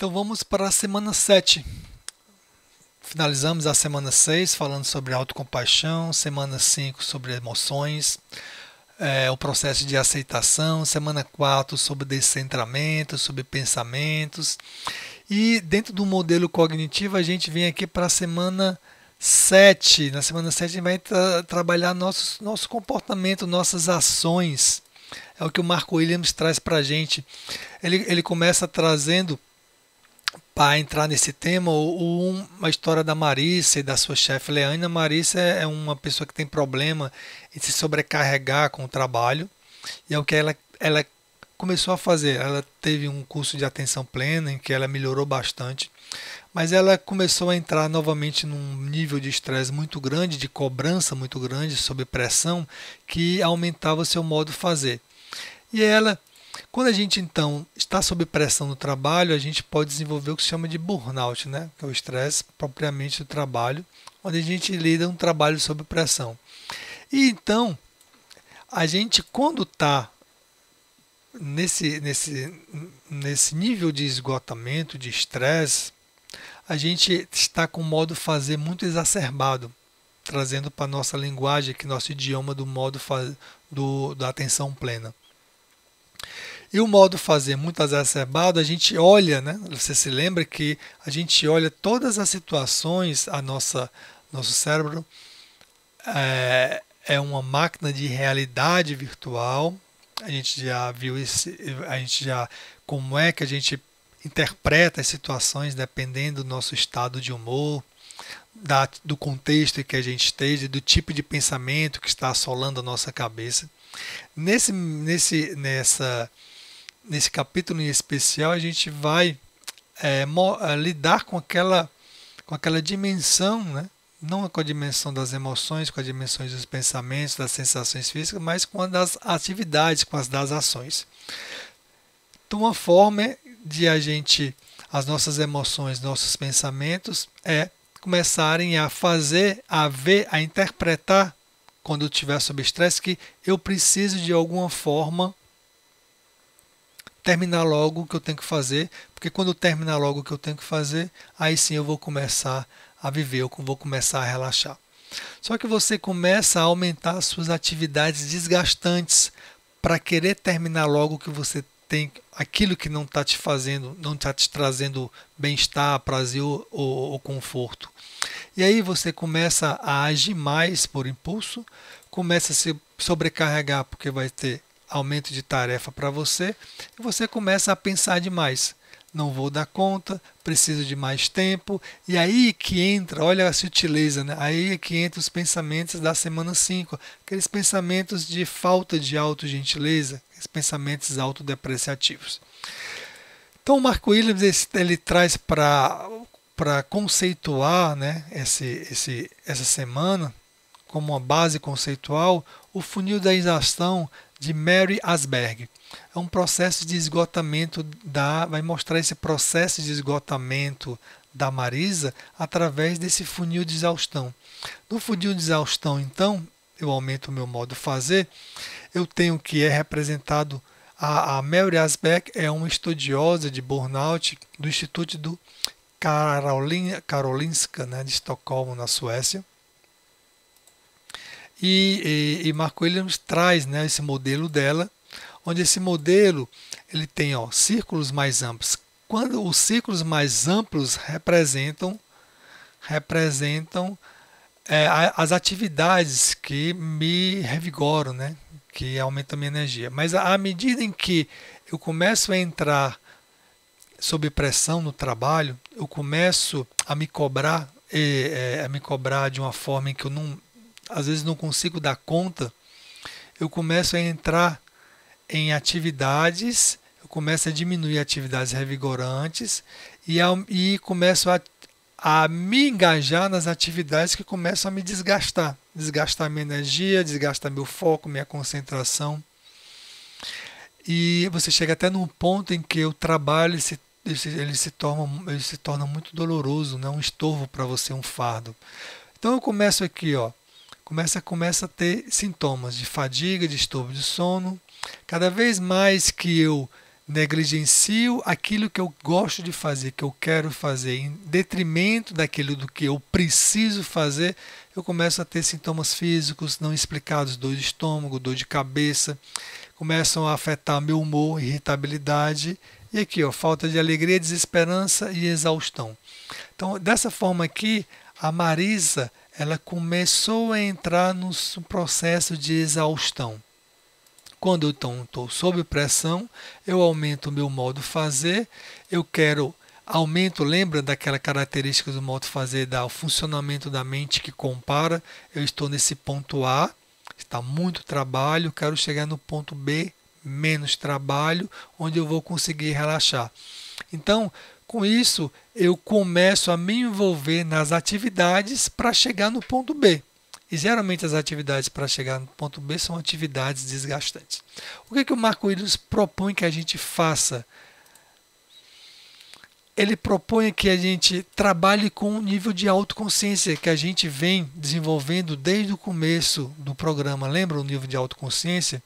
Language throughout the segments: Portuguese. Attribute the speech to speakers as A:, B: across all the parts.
A: Então vamos para a semana 7. Finalizamos a semana 6 falando sobre autocompaixão, semana 5 sobre emoções, o processo de aceitação, semana 4 sobre descentramento, sobre pensamentos. E dentro do modelo cognitivo a gente vem aqui para a semana 7. Na semana 7 a gente vai trabalhar nosso comportamento, nossas ações. É o que o Marco Williams traz para a gente. Ele começa trazendo, para entrar nesse tema, uma história da Marissa e da sua chefe Leane. A Marissa é uma pessoa que tem problema em se sobrecarregar com o trabalho, e é o que ela começou a fazer. Ela teve um curso de atenção plena em que ela melhorou bastante, mas ela começou a entrar novamente num nível de estresse muito grande, de cobrança muito grande, sob pressão, que aumentava o seu modo de fazer. E ela, quando a gente então está sob pressão no trabalho, a gente pode desenvolver o que se chama de burnout, né? Que é o estresse propriamente do trabalho, onde a gente lida um trabalho sob pressão. E então, a gente quando está nesse nível de esgotamento, de estresse, a gente está com o modo fazer muito exacerbado, trazendo para a nossa linguagem, que nosso idioma do da atenção plena. E o modo fazer muito exacerbado, a gente olha, né? Você se lembra que a gente olha todas as situações, nosso cérebro é uma máquina de realidade virtual. A gente já viu como é que a gente interpreta as situações dependendo do nosso estado de humor, do contexto em que a gente esteja, do tipo de pensamento que está assolando a nossa cabeça. Nesse capítulo em especial, a gente vai lidar com aquela dimensão, né? Não com a dimensão das emoções, com as dimensões dos pensamentos, das sensações físicas, mas com as das atividades, com as das ações. Então, uma forma de as nossas emoções, nossos pensamentos, começarem a fazer, a ver, a interpretar, quando eu estiver sob estresse, que eu preciso de alguma forma terminar logo o que eu tenho que fazer, porque quando eu terminar logo o que eu tenho que fazer, aí sim eu vou começar a viver, eu vou começar a relaxar. Só que você começa a aumentar as suas atividades desgastantes para querer terminar logo o que você tem, aquilo que não está te fazendo, não está te trazendo bem-estar, prazer ou conforto. E aí você começa a agir mais por impulso, começa a se sobrecarregar porque vai ter aumento de tarefa para você, e você começa a pensar demais. Não vou dar conta, preciso de mais tempo, e aí que entra, olha a sutileza, né? Aí que entra os pensamentos da semana 5, aqueles pensamentos de falta de autogentileza, aqueles pensamentos autodepreciativos. Então o Marco Williams ele traz para conceituar, né, essa semana, como uma base conceitual, o funil da exaustão de Mary Asberg. É um processo de esgotamento vai mostrar esse processo de esgotamento da Marisa através desse funil de exaustão. No funil de exaustão, então, eu aumento o meu modo de fazer, eu tenho que é representado, a Mary Asberg é uma estudiosa de burnout do Instituto do Karolinska, né, de Estocolmo, na Suécia. E Marco Williams traz, né, esse modelo dela, onde esse modelo ele tem círculos mais amplos. Quando os círculos mais amplos representam as atividades que me revigoram, né, que aumentam a minha energia. Mas à medida em que eu começo a entrar sob pressão no trabalho, eu começo a me cobrar de uma forma em que eu não, às vezes não consigo dar conta, eu começo a entrar em atividades, eu começo a diminuir atividades revigorantes e começo a me engajar nas atividades que começam a me desgastar minha energia, desgastar meu foco, minha concentração. E você chega até num ponto em que o trabalho ele se torna muito doloroso, né? Um estorvo para você, um fardo. Então eu começo aqui, começa a ter sintomas de fadiga, de distúrbio de sono. Cada vez mais que eu negligencio aquilo que eu gosto de fazer, que eu quero fazer, em detrimento daquilo do que eu preciso fazer, eu começo a ter sintomas físicos não explicados, dor de estômago, dor de cabeça, começam a afetar meu humor, irritabilidade e aqui, ó, falta de alegria, desesperança e exaustão. Então, dessa forma aqui, a Marisa, ela começou a entrar no processo de exaustão. Quando eu estou sob pressão, eu aumento o meu modo fazer, eu quero aumento, lembra daquela característica do modo fazer, do funcionamento da mente que compara, eu estou nesse ponto A, está muito trabalho, quero chegar no ponto B, menos trabalho, onde eu vou conseguir relaxar. Então, com isso, eu começo a me envolver nas atividades para chegar no ponto B. E geralmente as atividades para chegar no ponto B são atividades desgastantes. O que o Marco Williams propõe que a gente faça? Ele propõe que a gente trabalhe com um nível de autoconsciência que a gente vem desenvolvendo desde o começo do programa. Lembra o nível de autoconsciência?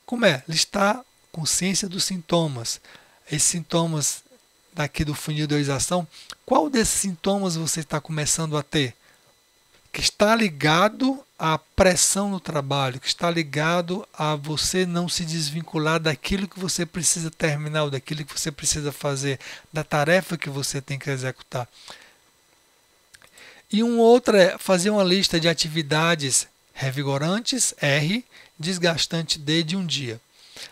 A: Como é? Listar consciência dos sintomas. Esses sintomas daqui do funil de realização, qual desses sintomas você está começando a ter? Que está ligado à pressão no trabalho, que está ligado a você não se desvincular daquilo que você precisa terminar, ou daquilo que você precisa fazer, da tarefa que você tem que executar. E um outro é fazer uma lista de atividades revigorantes, R, desgastante, D, de um dia.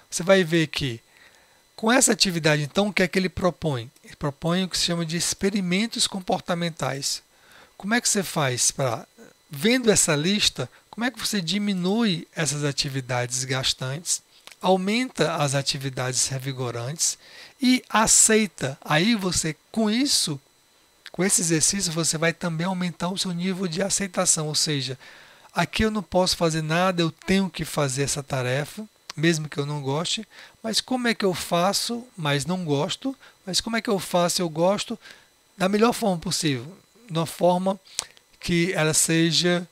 A: Você vai ver que com essa atividade, então, o que é que ele propõe? Ele propõe o que se chama de experimentos comportamentais. Como é que você faz para, vendo essa lista, como é que você diminui essas atividades desgastantes, aumenta as atividades revigorantes e aceita. Aí você, com isso, com esse exercício, você vai também aumentar o seu nível de aceitação. Ou seja, aqui eu não posso fazer nada, eu tenho que fazer essa tarefa, mesmo que eu não goste, mas como é que eu faço, mas não gosto, mas como é que eu faço, eu gosto, da melhor forma possível, de uma forma que ela seja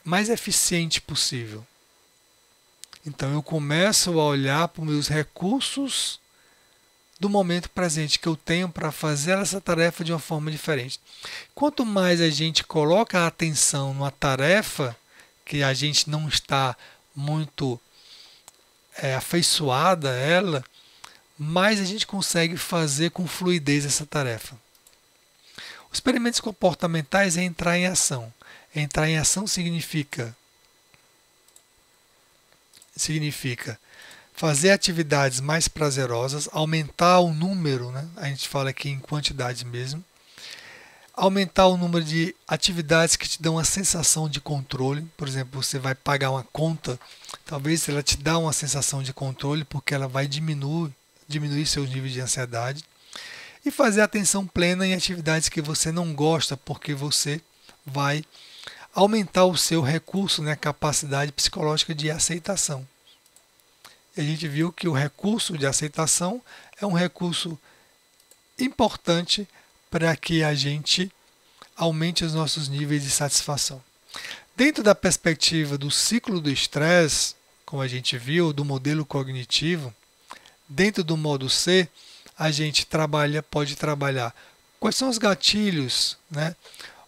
A: mais eficiente possível. Então eu começo a olhar para os meus recursos do momento presente que eu tenho para fazer essa tarefa de uma forma diferente. Quanto mais a gente coloca a atenção numa tarefa que a gente não está muito afeiçoada a ela, mais a gente consegue fazer com fluidez essa tarefa. Os experimentos comportamentais é entrar em ação. Entrar em ação significa fazer atividades mais prazerosas, aumentar o número, né? A gente fala aqui em quantidades mesmo, aumentar o número de atividades que te dão uma sensação de controle. Por exemplo, você vai pagar uma conta, talvez ela te dá uma sensação de controle porque ela vai diminuir seus níveis de ansiedade. E fazer atenção plena em atividades que você não gosta, porque você vai aumentar o seu recurso, né, a capacidade psicológica de aceitação. E a gente viu que o recurso de aceitação é um recurso importante para que a gente aumente os nossos níveis de satisfação. Dentro da perspectiva do ciclo do estresse, como a gente viu, do modelo cognitivo, dentro do modo C, a gente pode trabalhar quais são os gatilhos, né?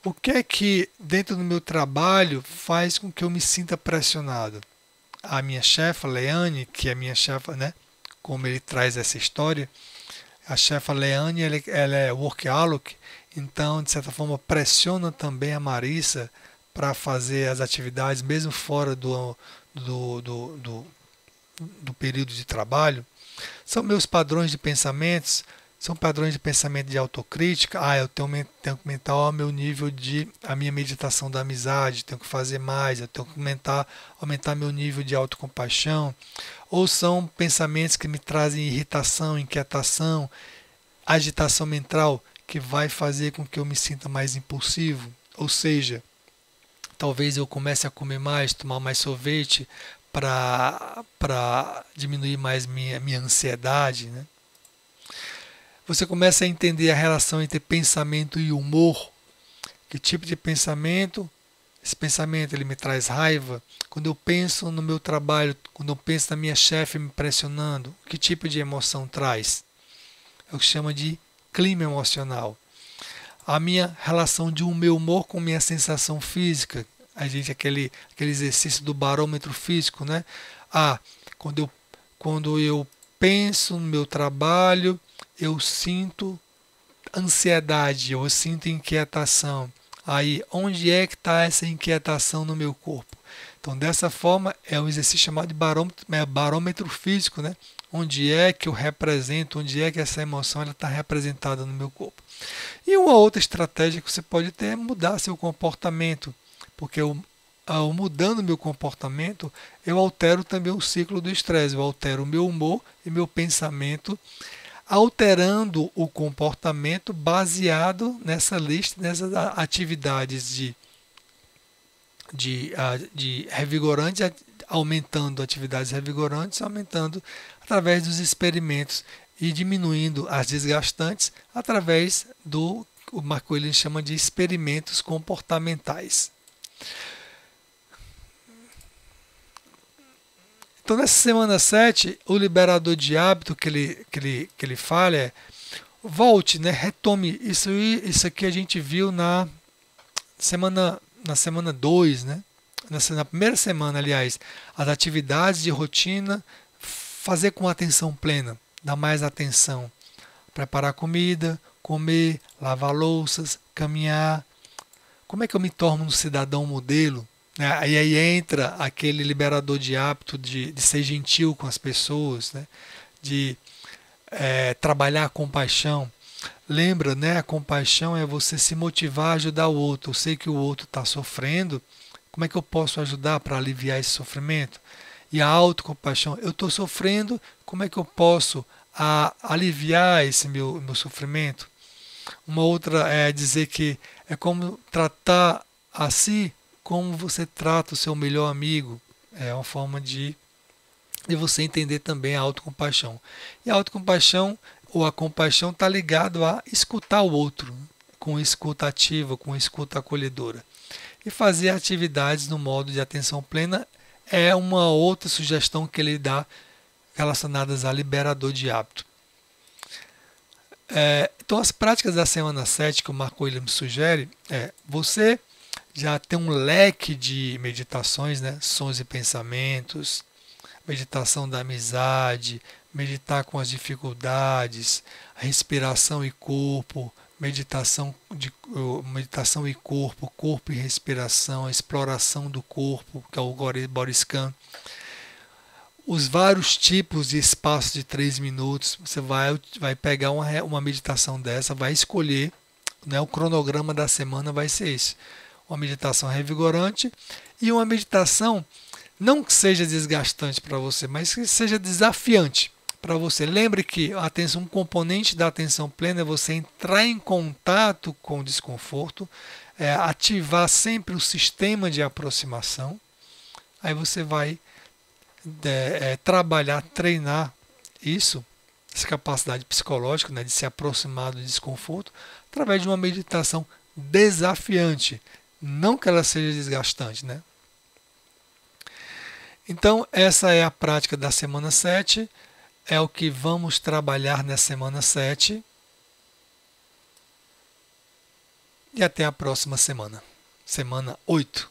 A: O que é que dentro do meu trabalho faz com que eu me sinta pressionado? A minha chefa, Leane, que é minha chefa, né? Como ele traz essa história, a chefa Leane, ela é workaholic, então, de certa forma, pressiona também a Marisa para fazer as atividades, mesmo fora do período de trabalho. São meus padrões de pensamentos, são padrões de pensamento de autocrítica. Eu tenho que aumentar o meu nível a minha meditação da amizade, tenho que fazer mais, eu tenho que aumentar meu nível de autocompaixão. Ou são pensamentos que me trazem irritação, inquietação, agitação mental, que vai fazer com que eu me sinta mais impulsivo. Ou seja, talvez eu comece a comer mais, tomar mais sorvete, para diminuir mais minha ansiedade, né? Você começa a entender a relação entre pensamento e humor. Que tipo de pensamento esse pensamento ele me traz raiva, quando eu penso no meu trabalho, quando eu penso na minha chefe me pressionando, que tipo de emoção traz? É o que chama de clima emocional. A minha relação de meu humor com minha sensação física, aquele exercício do barômetro físico, né? Ah, quando eu penso no meu trabalho, eu sinto ansiedade, eu sinto inquietação. Aí, onde é que está essa inquietação no meu corpo? Então, dessa forma, é um exercício chamado de barômetro físico, né? Onde é que eu represento, onde é que essa emoção está representada no meu corpo. E uma outra estratégia que você pode ter é mudar seu comportamento, porque ao mudando meu comportamento, eu altero também o ciclo do estresse, eu altero o meu humor e meu pensamento, alterando o comportamento baseado nessa lista, nessas atividades de revigorantes, aumentando atividades revigorantes, aumentando através dos experimentos e diminuindo as desgastantes através do o Marco Williams chama de experimentos comportamentais. Então, nessa semana 7, o liberador de hábito que ele fala é volte, né, retome. Isso aqui a gente viu na semana 2, né? Na primeira semana, aliás, as atividades de rotina, fazer com atenção plena, dar mais atenção, preparar comida, comer, lavar louças, caminhar. Como é que eu me torno um cidadão modelo? E aí entra aquele liberador de hábito de ser gentil com as pessoas, né? De trabalhar a compaixão. Lembra, né? A compaixão é você se motivar a ajudar o outro. Eu sei que o outro está sofrendo. Como é que eu posso ajudar para aliviar esse sofrimento? E a autocompaixão, eu estou sofrendo, como é que eu posso aliviar esse meu sofrimento? Uma outra é dizer que é como tratar a si como você trata o seu melhor amigo. É uma forma de você entender também a autocompaixão. E a autocompaixão ou a compaixão está ligado a escutar o outro, com escuta ativa, com escuta acolhedora. E fazer atividades no modo de atenção plena é uma outra sugestão que ele dá relacionadas a liberador de hábito. Então, as práticas da semana 7 que o Marco Williams sugere você já tem um leque de meditações, né? Sons e pensamentos, meditação da amizade, meditar com as dificuldades, respiração e corpo, meditação e corpo, corpo e respiração, exploração do corpo, que é o Body Scan. Os vários tipos de espaço de 3 minutos, você vai pegar uma meditação dessa, vai escolher, né, o cronograma da semana vai ser esse. Uma meditação revigorante e uma meditação não que seja desgastante para você, mas que seja desafiante para você. Lembre que um componente da atenção plena é você entrar em contato com o desconforto, ativar sempre o sistema de aproximação. Aí você vai trabalhar, treinar essa capacidade psicológica, né, de se aproximar do desconforto, através de uma meditação desafiante, não que ela seja desgastante, né? Então, essa é a prática da semana 7, é o que vamos trabalhar na semana 7. E até a próxima semana, semana 8.